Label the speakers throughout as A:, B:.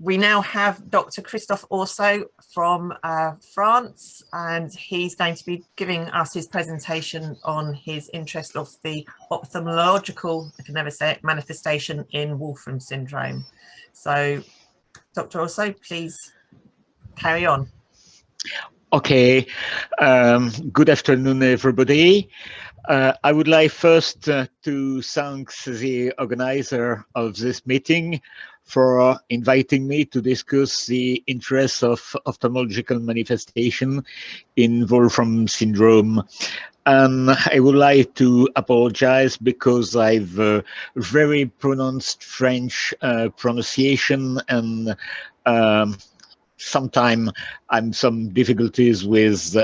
A: We now have Dr. Christophe Orssaud from France, and he's going to be giving us his presentation on his interest of the ophthalmological, I can never say it, manifestation in Wolfram syndrome. So, Dr. Orssaud, please carry on.
B: Okay, good afternoon, everybody. I would like first to thank the organizer of this meeting for inviting me to discuss the interests of ophthalmological manifestation in Wolfram syndrome. And I would like to apologize because I've very pronounced French pronunciation, and sometimes I'm some difficulties with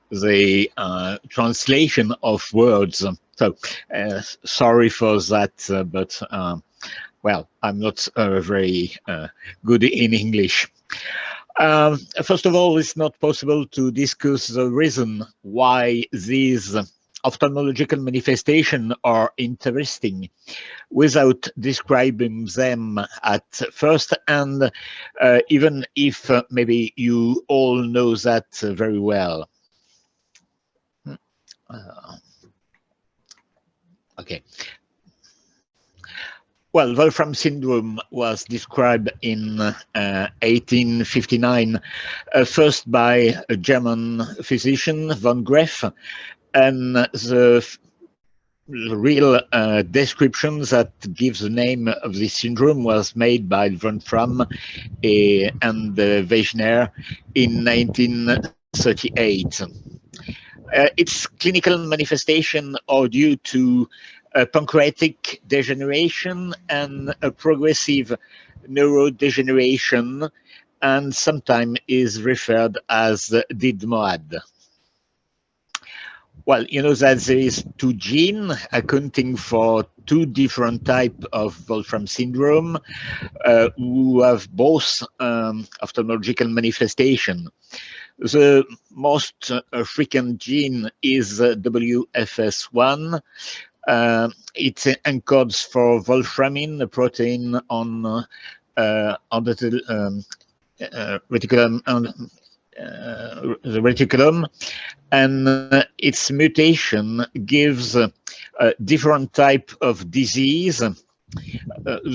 B: the translation of words. So sorry for that, but well, I'm not very good in English. First of all, it's not possible to discuss the reason why these ophthalmological manifestations are interesting without describing them at first, and even if maybe you all know that very well. Okay. Well, Wolfram syndrome was described in 1859, first by a German physician, von Graeff, and the real description that gives the name of this syndrome was made by Wolfram and Wegener in 1938. Its clinical manifestation are due to pancreatic degeneration and a progressive neurodegeneration, and sometimes is referred as DIDMOAD. Well, you know that there is two genes accounting for two different types of Wolfram syndrome who have both ophthalmological manifestation. The most frequent gene is WFS1. It encodes for wolframin, a protein on the reticulum, and its mutation gives a different type of disease.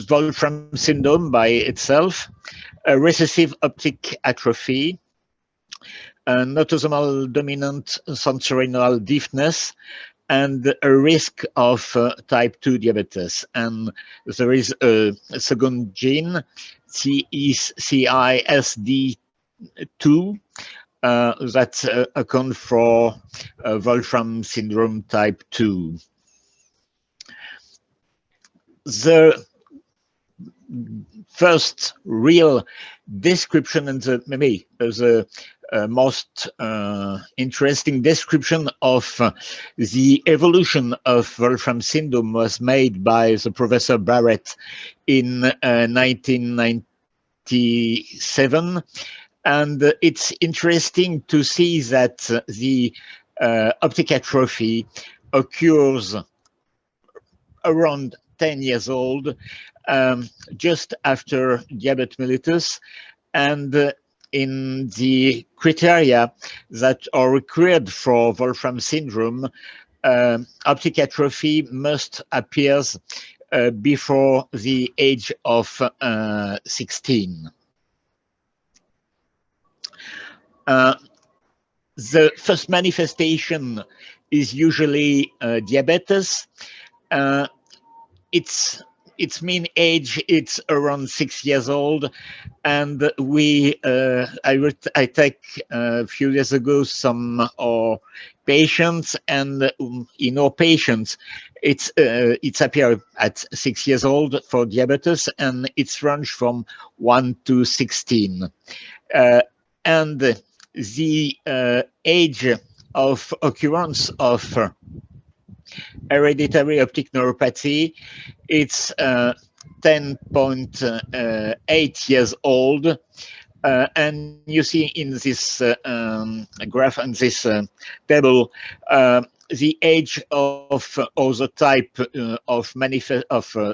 B: Wolfram syndrome by itself, a recessive optic atrophy, an autosomal dominant sensorineural deafness, and a risk of type 2 diabetes. And there is a second gene, CISD2, that account for Wolfram syndrome type 2. The first real description, and maybe the most interesting description of the evolution of Wolfram syndrome was made by the Professor Barrett in 1997. And it's interesting to see that the optic atrophy occurs around 10 years old, just after diabetes mellitus, and in the criteria that are required for Wolfram syndrome, optic atrophy must appear before the age of 16. The first manifestation is usually diabetes. Its mean age, it's around 6 years old, and I take a few years ago some patients, and in our patients it's appear at 6 years old for diabetes, and it's ranged from 1 to 16, and the age of occurrence of hereditary optic neuropathy, it's 10.8 years old, and you see in this graph and this table the age of or the type of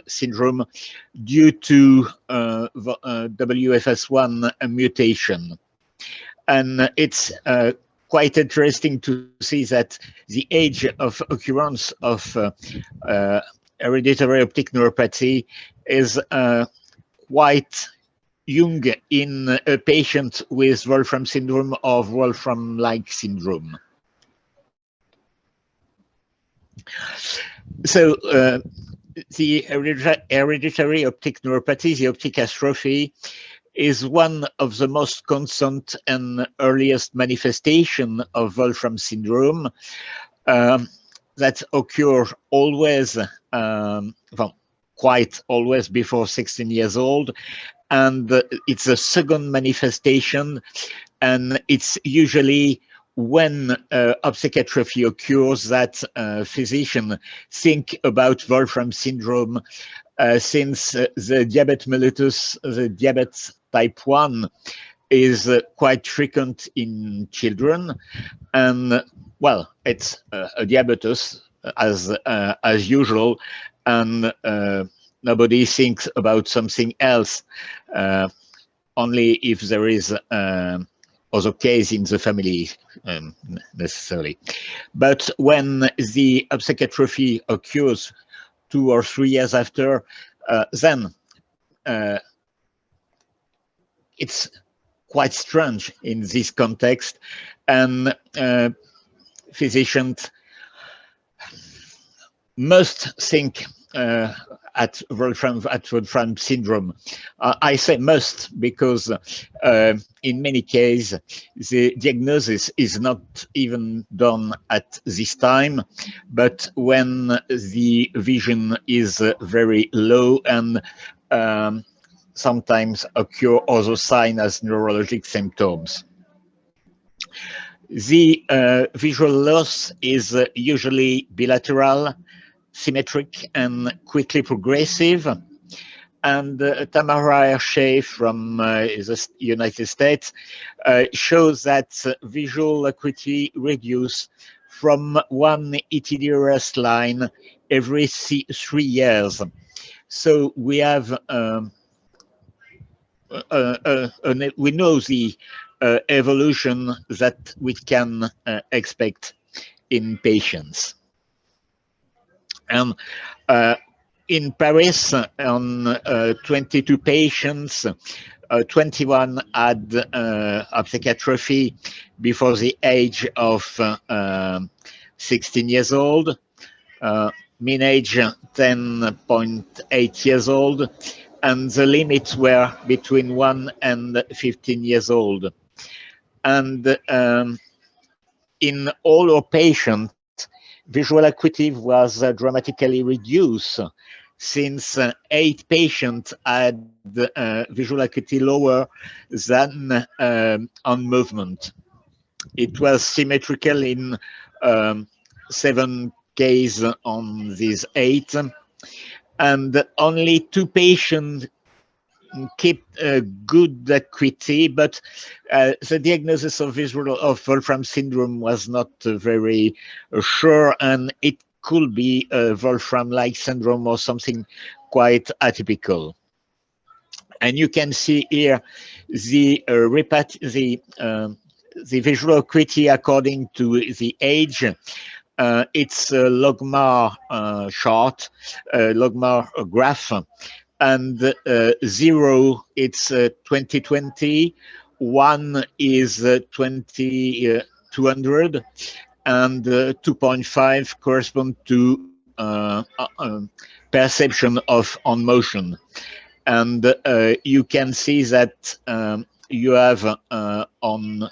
B: syndrome due to WFS1 mutation. And it's quite interesting to see that the age of occurrence of hereditary optic neuropathy is quite young in a patient with Wolfram syndrome or Wolfram-like syndrome. So the hereditary optic neuropathy, the optic atrophy, is one of the most constant and earliest manifestation of Wolfram syndrome that occur always, well, quite always before 16 years old. And it's a second manifestation, and it's usually when optic atrophy occurs that physicians think about Wolfram syndrome, since the diabetes mellitus, the diabetes type 1, is quite frequent in children. And well, it's a diabetes as usual, and nobody thinks about something else, only if there is other case in the family necessarily. But when the optic atrophy occurs 2 or 3 years after, then it's quite strange in this context, and physicians must think at Wolfram syndrome. I say must because in many cases the diagnosis is not even done at this time, but when the vision is very low and sometimes occur other signs as neurologic symptoms. The visual loss is usually bilateral, symmetric, and quickly progressive. And Tamara Hershey from the United States shows that visual acuity reduces from 1 ETDRS line every 3 years. So we have we know the evolution that we can expect in patients. And in Paris, on 22 patients, 21 had optic atrophy before the age of 16 years old, mean age 10.8 years old, and the limits were between 1 and 15 years old. And in all our patients, visual acuity was dramatically reduced, since 8 patients had visual acuity lower than on movement. It was symmetrical in 7 cases on these 8, and only 2 patients keep good acuity, but the diagnosis of Wolfram syndrome was not very sure, and it could be a Wolfram-like syndrome or something quite atypical. And you can see here the visual acuity according to the age. It's a logmar chart, logmar graph. And 0, it's 2020, 1 is 2200, and 2.5 correspond to perception of on motion. And you can see that you have on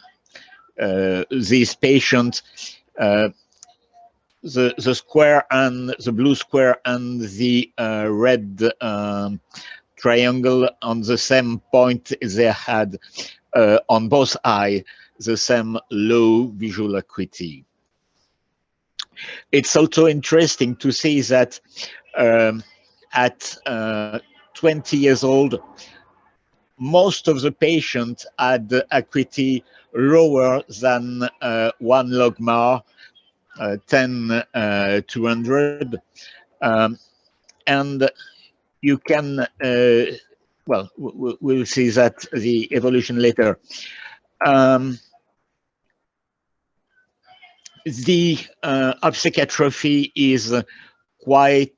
B: these patients the square and the blue square and the red triangle on the same point. They had on both eyes the same low visual acuity. It's also interesting to see that at 20 years old, most of the patients had acuity lower than 1 logmar, 10-200, and you can, well, we'll see that the evolution later. The optic atrophy is quite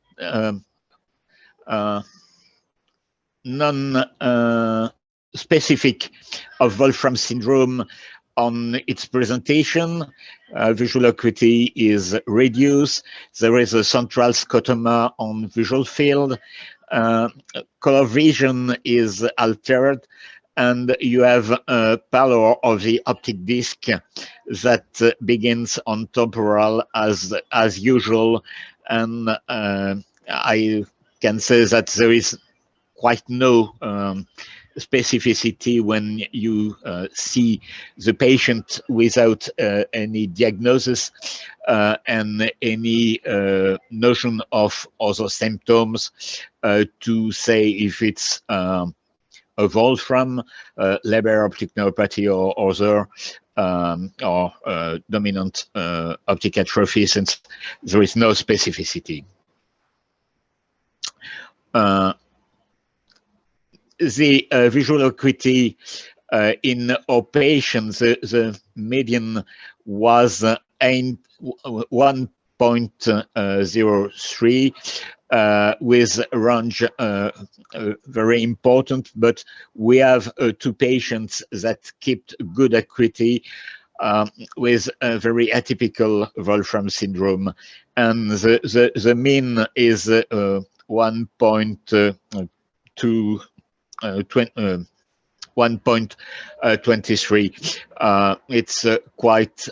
B: non-specific of Wolfram syndrome on its presentation. Visual acuity is reduced. There is a central scotoma on visual field. Color vision is altered, and you have a pallor of the optic disc that begins on temporal as usual, and I can say that there is quite no specificity when you see the patient without any diagnosis and any notion of other symptoms to say if it's a Wolfram, Leber optic neuropathy, or other or dominant optic atrophy, since there is no specificity. The visual acuity in our patients, the median was 1.03 with range very important, but we have two patients that kept good acuity with a very atypical Wolfram syndrome, and the mean is 1.23. It's quite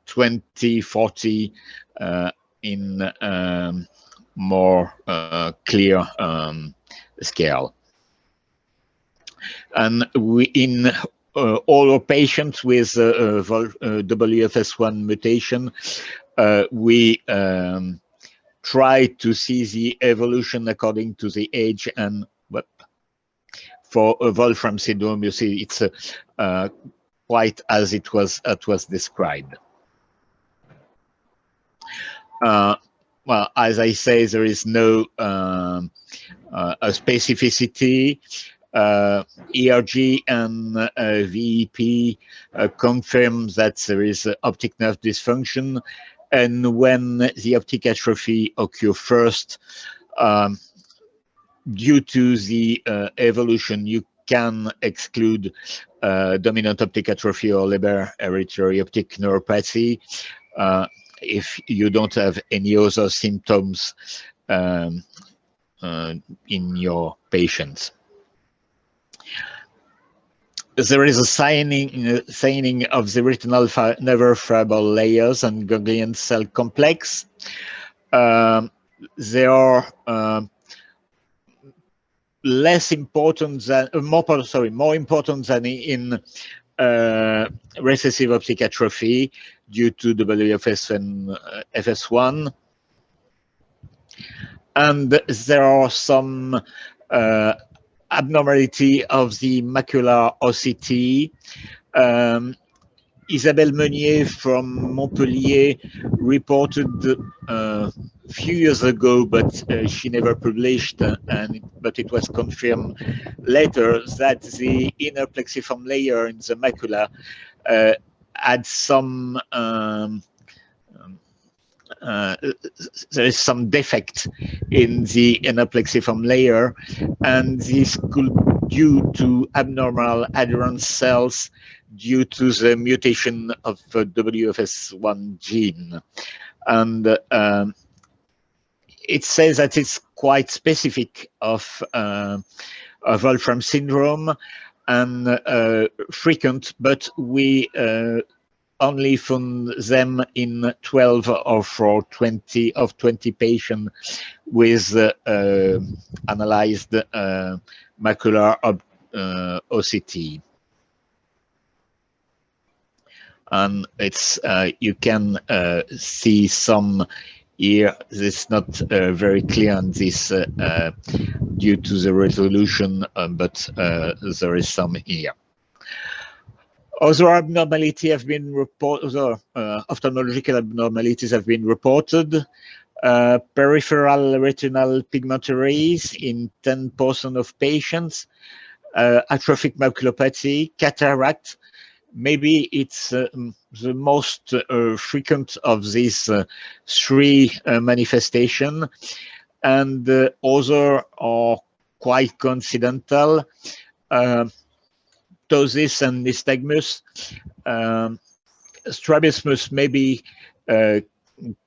B: 20/40 in more clear scale. And we, in all our patients with WFS1 mutation, we try to see the evolution according to the age, and for Wolfram syndrome, you see it's quite as it was described. Well, as I say, there is no a specificity. ERG and VEP confirm that there is optic nerve dysfunction, and when the optic atrophy occurs first, due to the evolution, you can exclude dominant optic atrophy or Leber hereditary optic neuropathy if you don't have any other symptoms in your patients. There is a thinning of the retinal nerve fiber layers and ganglion cell complex. They are less important than more important than in recessive optic atrophy due to WFS and FS1, and there are some abnormality of the macular OCT. Isabelle Meunier from Montpellier reported a few years ago, but she never published, but it was confirmed later that the inner plexiform layer in the macula had some there is some defect in the inner plexiform layer, and this could be due to abnormal adherent cells due to the mutation of the WFS1 gene. And it says that it's quite specific of Wolfram syndrome and frequent, but we only found them in 12 of 20 patients with analyzed macular OCT. And it's you can see some here. It's not very clear on this due to the resolution, but there is some here. Other abnormality have been reported. Other ophthalmological abnormalities have been reported. Peripheral retinal pigmentories in 10% of patients, atrophic maculopathy, cataract. Maybe it's the most frequent of these three manifestations, and other are quite coincidental. Ptosis and nystagmus. Strabismus maybe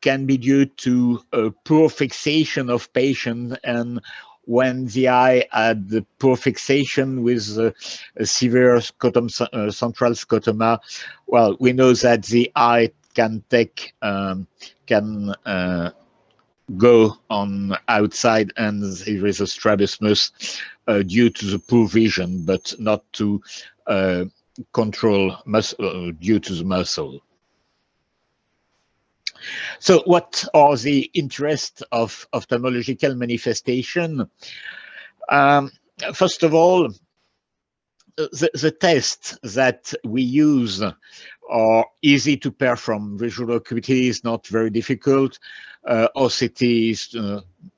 B: can be due to poor fixation of patient, and when the eye had the poor fixation with a severe central scotoma, well, we know that the eye can take go on outside, and there is a strabismus due to the poor vision, but not to control muscle due to the muscle. So what are the interests of ophthalmological manifestation? First of all, the tests that we use are easy to perform. Visual acuity is not very difficult. OCT is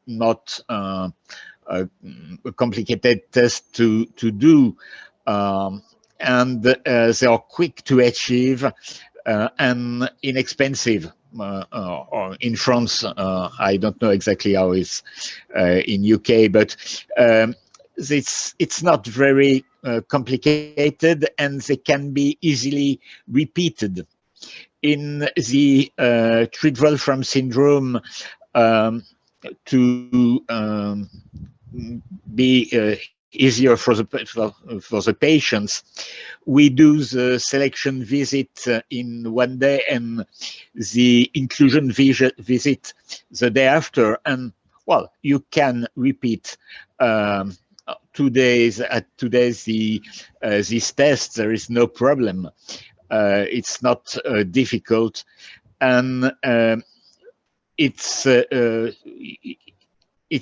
B: not a complicated test to do. And they are quick to achieve and inexpensive. Or in France, I don't know exactly how it's in UK, but it's not very complicated, and they can be easily repeated. In the treat Wolfram syndrome, to be easier for the patients, we do the selection visit in one day and the inclusion visit the day after, and well, you can repeat 2 days at 2 days these tests. There is no problem. It's not difficult, and it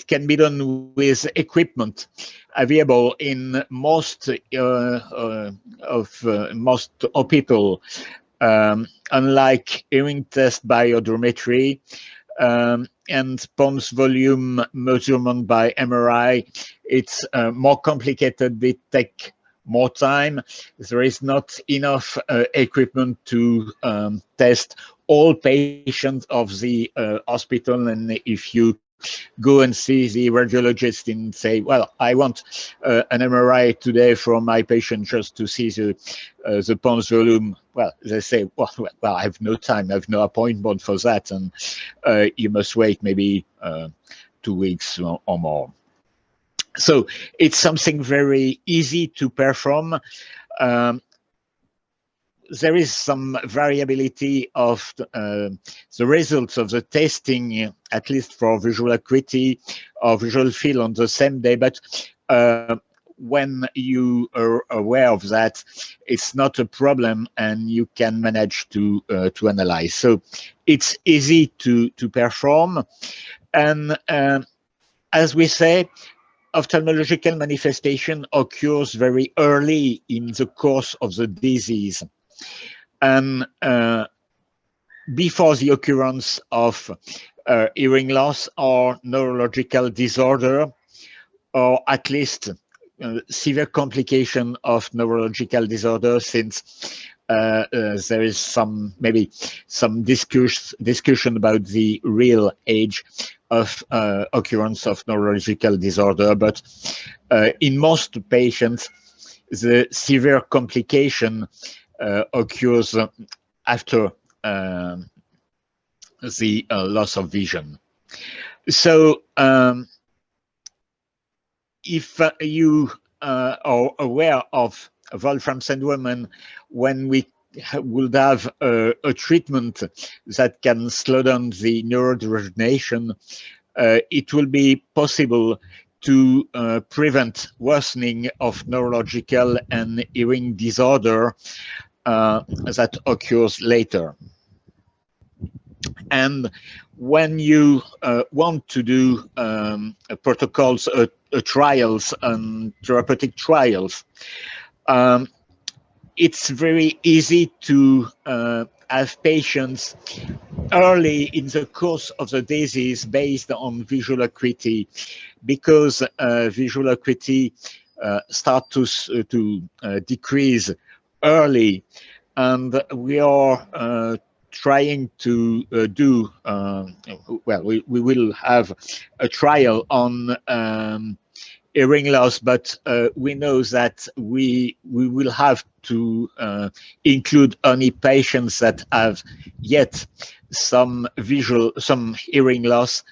B: can be done with equipment available in most most hospitals. Unlike hearing test by audiometry and pons volume measurement by MRI, it's more complicated. They take more time. There is not enough equipment to test all patients of the hospital, and if you go and see the radiologist and say, well, I want an MRI today for my patient just to see the pons volume. Well, they say, well, I have no time, I have no appointment for that, and you must wait maybe 2 weeks or more. So it's something very easy to perform. There is some variability of the results of the testing, at least for visual acuity or visual field on the same day, but when you are aware of that, it's not a problem, and you can manage to analyze. So it's easy to perform, and as we say, ophthalmological manifestation occurs very early in the course of the disease, and before the occurrence of hearing loss or neurological disorder, or at least severe complication of neurological disorder, since there is maybe some discussion about the real age of occurrence of neurological disorder, but in most patients, the severe complication occurs after the loss of vision. So if you are aware of Wolfram syndrome, and when we would have a treatment that can slow down the neurodegeneration, it will be possible to prevent worsening of neurological and hearing disorder that occurs later. And when you want to do protocols, trials and therapeutic trials, it's very easy to have patients early in the course of the disease based on visual acuity, because visual acuity start to decrease early, and we are trying to do well. We will have a trial on hearing loss, but we know that we will have to include only patients that have yet some hearing loss,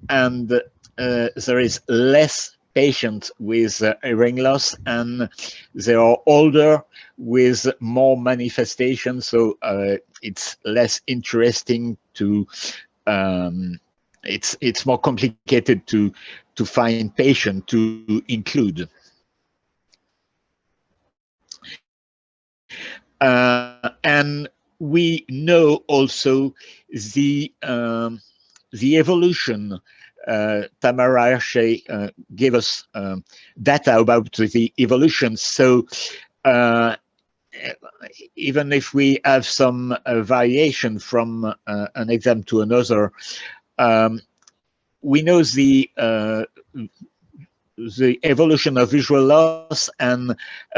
B: and there is less patients with hearing loss, and they are older with more manifestations, so it's less interesting to it's more complicated to find patients to include. And we know also the evolution. Tamara gave us data about the evolution. So even if we have some variation from an exam to another, we know the evolution of visual loss, and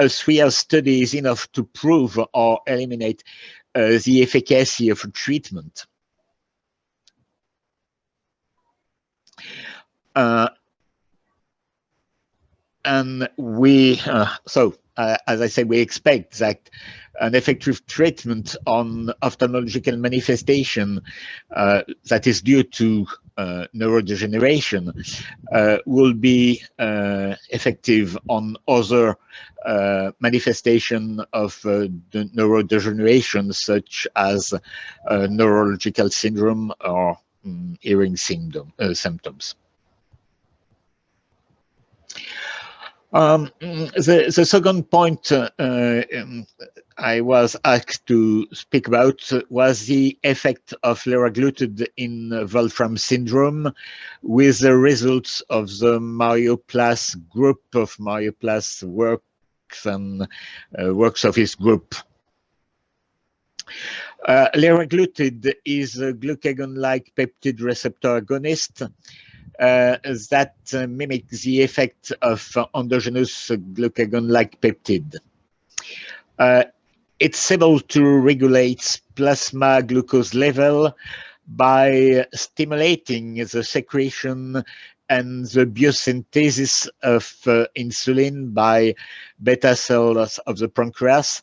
B: 3 year study is enough to prove or eliminate the efficacy of treatment. And we, as I said, we expect that an effective treatment on ophthalmological manifestation that is due to neurodegeneration will be effective on other manifestation of the neurodegeneration, such as neurological syndrome or hearing symptoms. The second point I was asked to speak about was the effect of Liraglutide in Wolfram Syndrome, with the results of the Mario Plaas group of Mario Plaas works and works of his group. Liraglutide is a glucagon-like peptide receptor agonist that mimics the effect of endogenous glucagon-like peptide. It's able to regulate plasma glucose level by stimulating the secretion and the biosynthesis of insulin by beta cells of the pancreas,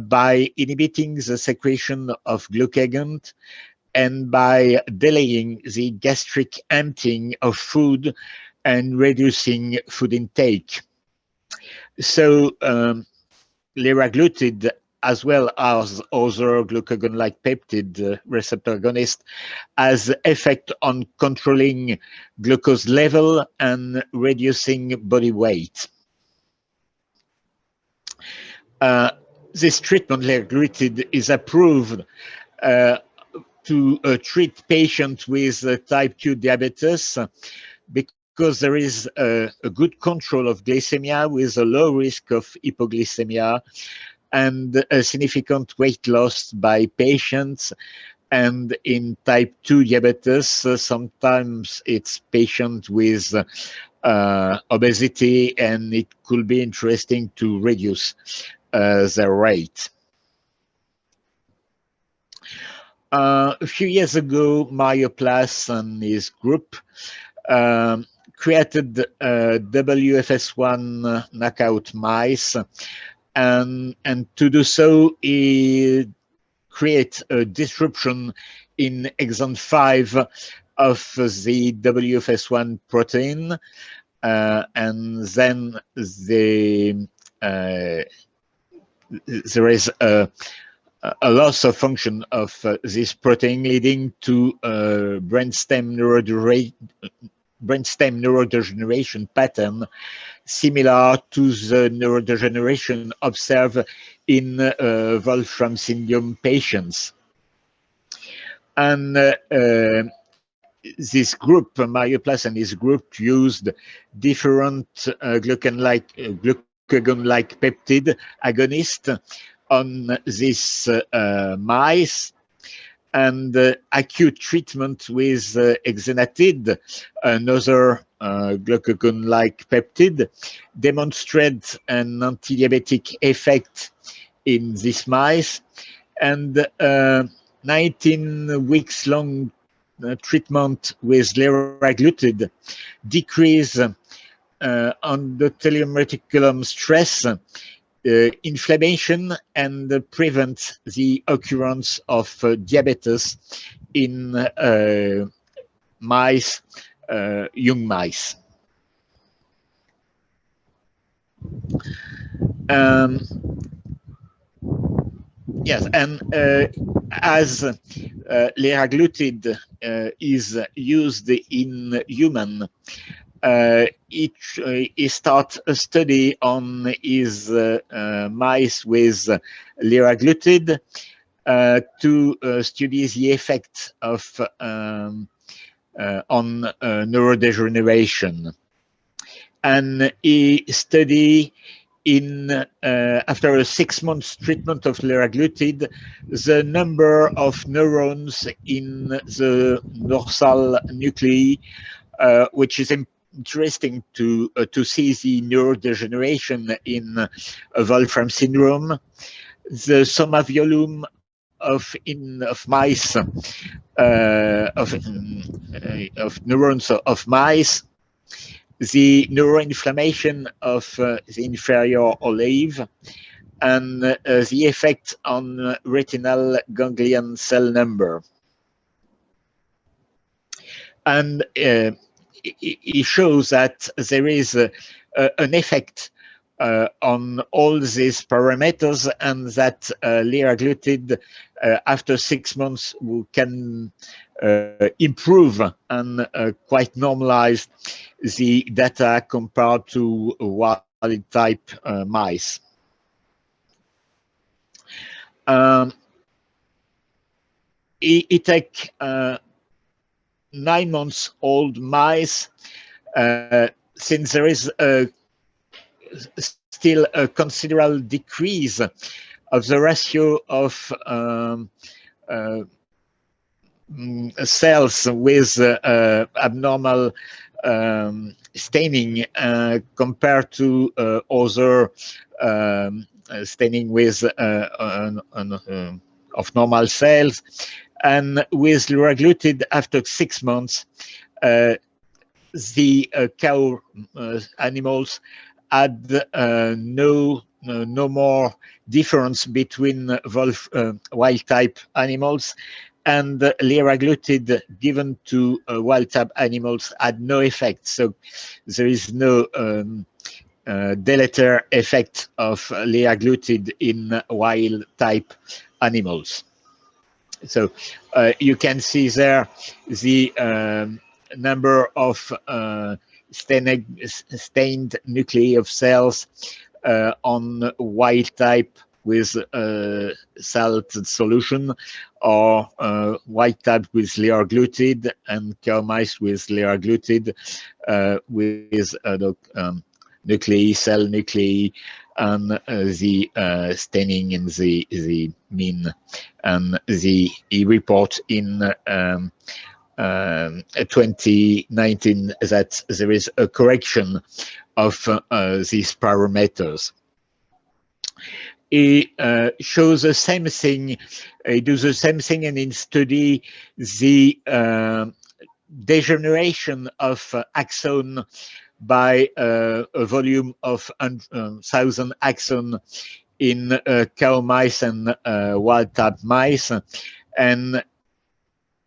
B: by inhibiting the secretion of glucagon, and by delaying the gastric emptying of food and reducing food intake. So liraglutide, as well as other glucagon-like peptide receptor agonists, has effect on controlling glucose level and reducing body weight. This treatment, liraglutide, is approved to treat patients with type 2 diabetes, because there is a good control of glycemia with a low risk of hypoglycemia and a significant weight loss by patients. And in type 2 diabetes, sometimes it's patients with obesity, and it could be interesting to reduce their weight. A few years ago, Mario Plaas and his group created WFS1 knockout mice, and to do so, he create a disruption in exon 5 of the WFS1 protein, and then there is a loss of function of this protein, leading to brainstem neurodegeneration pattern similar to the neurodegeneration observed in Wolfram syndrome patients. And this group, Mario Plaas and his group, used different glucagon-like peptide agonists on these mice, and acute treatment with exenatide, another glucagon-like peptide, demonstrate an anti-diabetic effect in these mice, and 19 weeks long treatment with liraglutide decrease endothelium reticulum stress, inflammation, and prevent the occurrence of diabetes in mice, young mice. Yes, and as liraglutide is used in human, he start a study on his mice with liraglutide to study the effect of on neurodegeneration, and he study in after a 6 months treatment of liraglutide the number of neurons in the dorsal nuclei, which is interesting to see the neurodegeneration in Wolfram syndrome, the soma volume of mice, of neurons of mice, the neuroinflammation of the inferior olive, and the effect on retinal ganglion cell number. And it shows that there is an effect on all these parameters, and that liraglutide after 6 months can improve and quite normalize the data compared to wild type mice. It takes 9 months old mice, since there is still a considerable decrease of the ratio of cells with abnormal staining compared to other staining with of normal cells. And with liraglutide, after 6 months, the cow animals had no more difference between wild type animals, and liraglutide given to wild type animals had no effect. So there is no deleterious effect of liraglutide in wild type animals. So you can see there the number of stained nuclei of cells on wild type with salted solution, or wild type with liraglutide, and cow mice with liraglutide with nuclei, cell nuclei, and the staining in the mean. And the report in 2019 that there is a correction of these parameters. It shows the same thing, it does the same thing, and in study the degeneration of axon by a volume of 1,000 axon in cow mice and wild type mice. And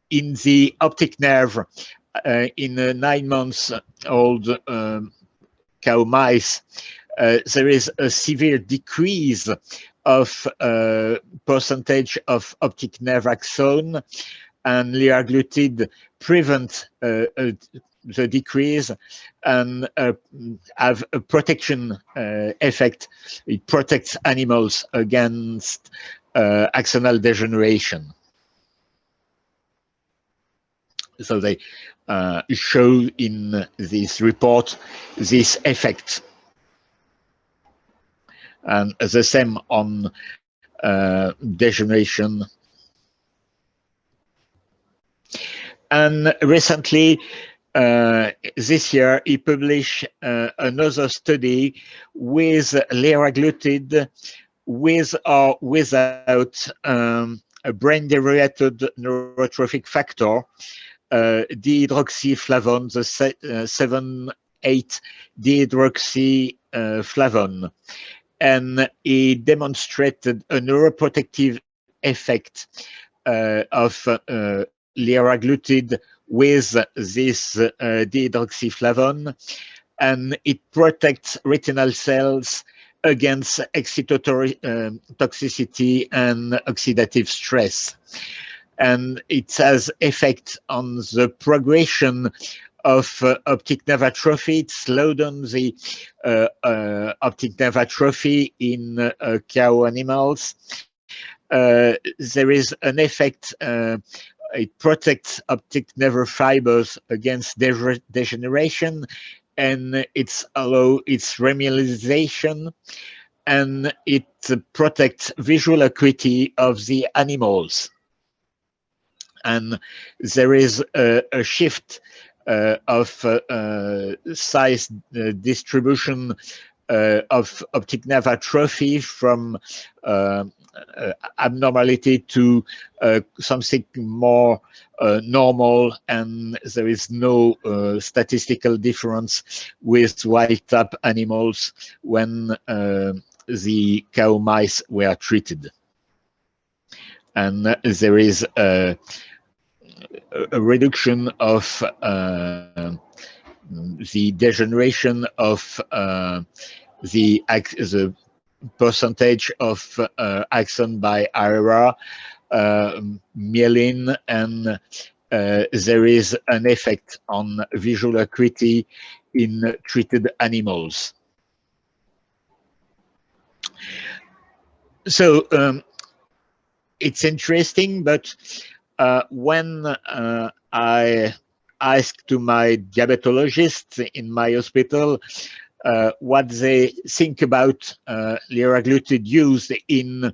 B: in the optic nerve, in a 9 months old cow mice, there is a severe decrease of percentage of optic nerve axon, and liraglutide prevent the decrease and have a protection effect. It protects animals against axonal degeneration. So they show in this report this effect. And the same on degeneration. And recently, this year, he published another study with liraglutide, with or without a brain-derived neurotrophic factor, dihydroxyflavone, the 7,8-dihydroxyflavone, and he demonstrated a neuroprotective effect of liraglutide with this dihydroxyflavone, and it protects retinal cells against excitatory toxicity and oxidative stress. And it has effect on the progression of optic nerve atrophy. It slows down the optic nerve atrophy in cow animals. There is an effect, it protects optic nerve fibers against degeneration, and it's allow its remyelinization, and it protects visual acuity of the animals. And there is a shift of size distribution of optic nerve atrophy from abnormality to something more normal, and there is no statistical difference with wild-type animals when the cow mice were treated. And there is a reduction of the degeneration of the percentage of axon by area, myelin, and there is an effect on visual acuity in treated animals. So it's interesting, but when I asked to my diabetologists in my hospital what they think about liraglutide use in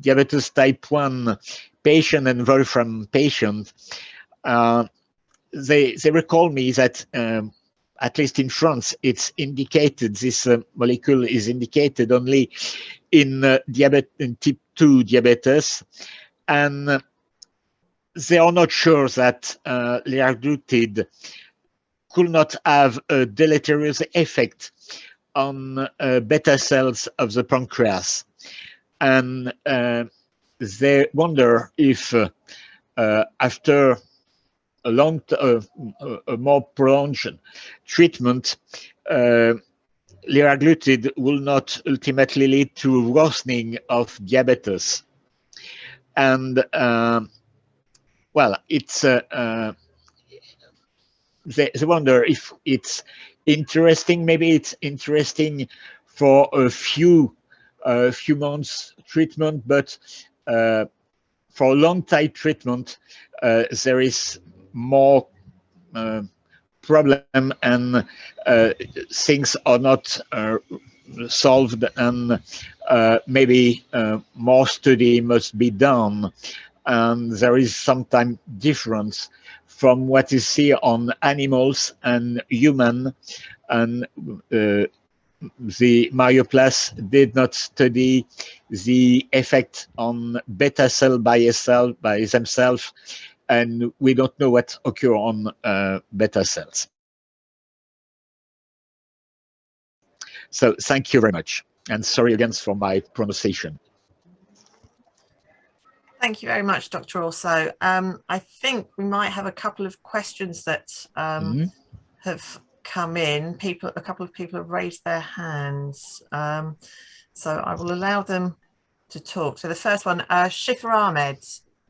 B: diabetes type 1 patient and Wolfram patient, they recall me that at least in France, it's indicated, this molecule is indicated only in type 2 diabetes, and they are not sure that liraglutide could not have a deleterious effect on beta cells of the pancreas. And they wonder if after a more prolonged treatment, liraglutide will not ultimately lead to worsening of diabetes. And well, it's they wonder if it's interesting. Maybe it's interesting for a few months treatment, but for a long time treatment, there is more problem, and things are not solved, and maybe more study must be done, and there is sometimes difference from what is seen on animals and human, and the Mario Plaas did not study the effect on beta cell by themselves, and we don't know what occurs on beta cells. So thank you very much, and sorry again for my pronunciation.
A: Thank you very much, Dr. Orssaud. I think we might have a couple of questions that have come in. A couple of people have raised their hands, so I will allow them to talk. So the first one, Shifa Ahmed,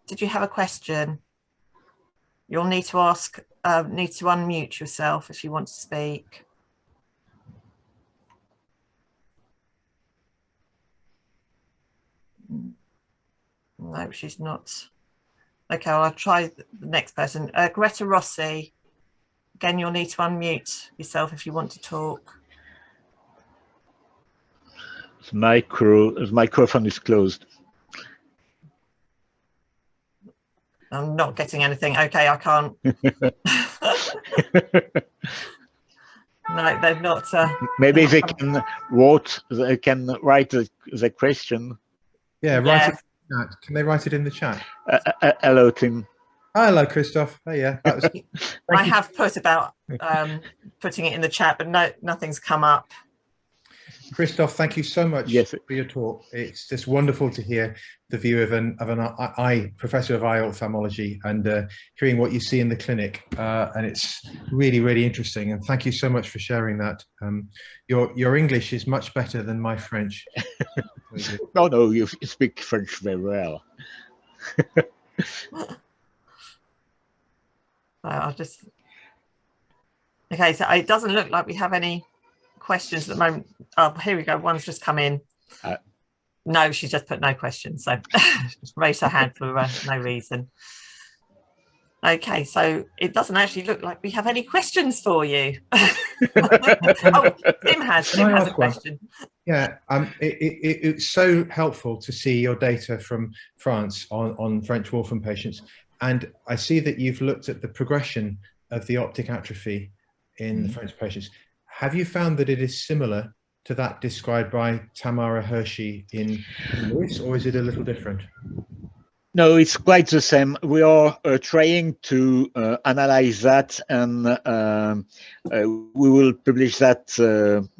A: did you have a question? You'll need to unmute yourself if you want to speak. No, she's not. Okay, I'll try the next person. Greta Rossi, again, you'll need to unmute yourself if you want to talk.
B: The microphone is closed.
A: I'm not getting anything. Okay, I can't. No, they're not.
B: Maybe they can write the question.
C: Yeah, write it in the chat. Can they write it in the chat?
B: Hello, Tim.
C: Hello, Christophe. Oh, yeah, that was.
A: I have put about putting it in the chat, but no, nothing's come up.
C: Christophe, thank you so much for your talk. It's just wonderful to hear the view of an eye professor of eye ophthalmology and hearing what you see in the clinic, and it's really, really interesting. And thank you so much for sharing that. Your English is much better than my French.
B: No, you speak French very well.
A: I'll just. Okay, so it doesn't look like we have any questions at the moment. Oh, here we go. One's just come in. No, she's just put no questions. So raise her hand for no reason. Okay, so it doesn't actually look like we have any questions for you. Oh, Tim has a question.
C: Yeah, it's so helpful to see your data from France on French Wolfram patients. And I see that you've looked at the progression of the optic atrophy in the French patients. Have you found that it is similar to that described by Tamara Hershey in Lewis, or is it a little different?
B: No, it's quite the same. We are trying to analyze that, and we will publish that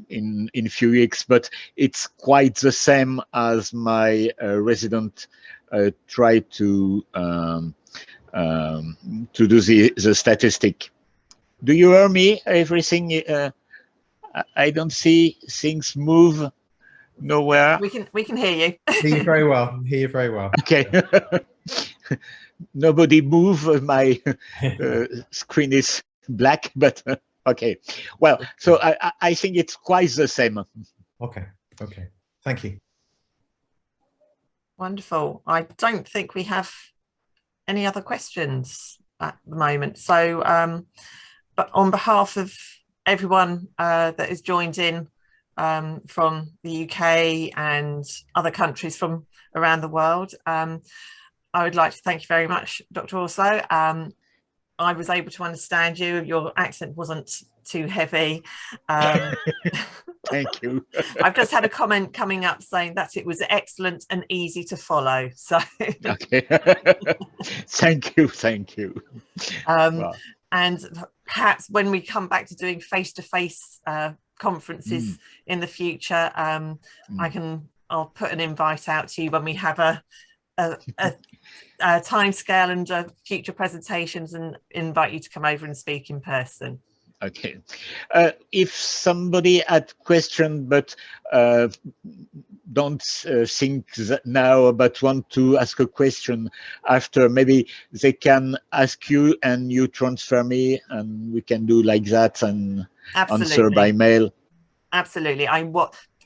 B: in a few weeks. But it's quite the same as my resident tried to do the statistic. Do you hear me? Everything? I don't see things move nowhere.
A: We can hear you.
C: Hear you very well. Hear you very well.
B: Okay. Nobody move. My screen is black, but okay. Well, so I think it's quite the same.
C: Okay. Okay. Thank you.
A: Wonderful. I don't think we have any other questions at the moment. So, but on behalf of everyone that has joined in from the UK and other countries from around the world, I would like to thank you very much, Dr. Orssaud. I was able to understand you. Your accent wasn't too heavy.
B: Thank you.
A: I've just had a comment coming up saying that it was excellent and easy to follow. So
B: okay. Thank you. Thank you.
A: Wow. And perhaps when we come back to doing face-to-face conferences in the future, I'll put an invite out to you when we have a time scale and future presentations, and invite you to come over and speak in person.
B: Okay. If somebody had question but don't think that now, but want to ask a question after, maybe they can ask you and you transfer me, and we can do like that and answer by mail.
A: Absolutely.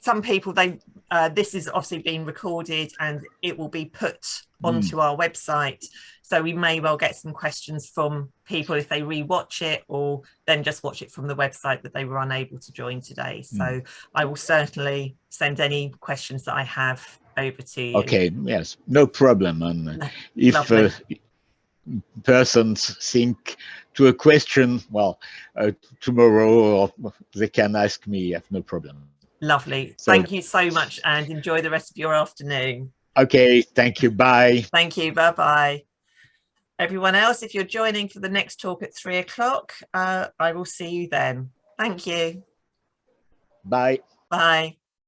A: Some people, this is obviously being recorded and it will be put onto our website. So we may well get some questions from people if they re-watch it, or then just watch it from the website that they were unable to join today. So I will certainly send any questions that I have over to you.
B: Okay, yes, no problem. And if persons think to a question, well, tomorrow, or they can ask me, I have no problem.
A: Lovely. So, thank you so much, and enjoy the rest of your afternoon.
B: Okay, thank you. Bye.
A: Thank you. Bye-bye. Everyone else, if you're joining for the next talk at 3 o'clock, I will see you then. Thank you.
B: Bye.
A: Bye.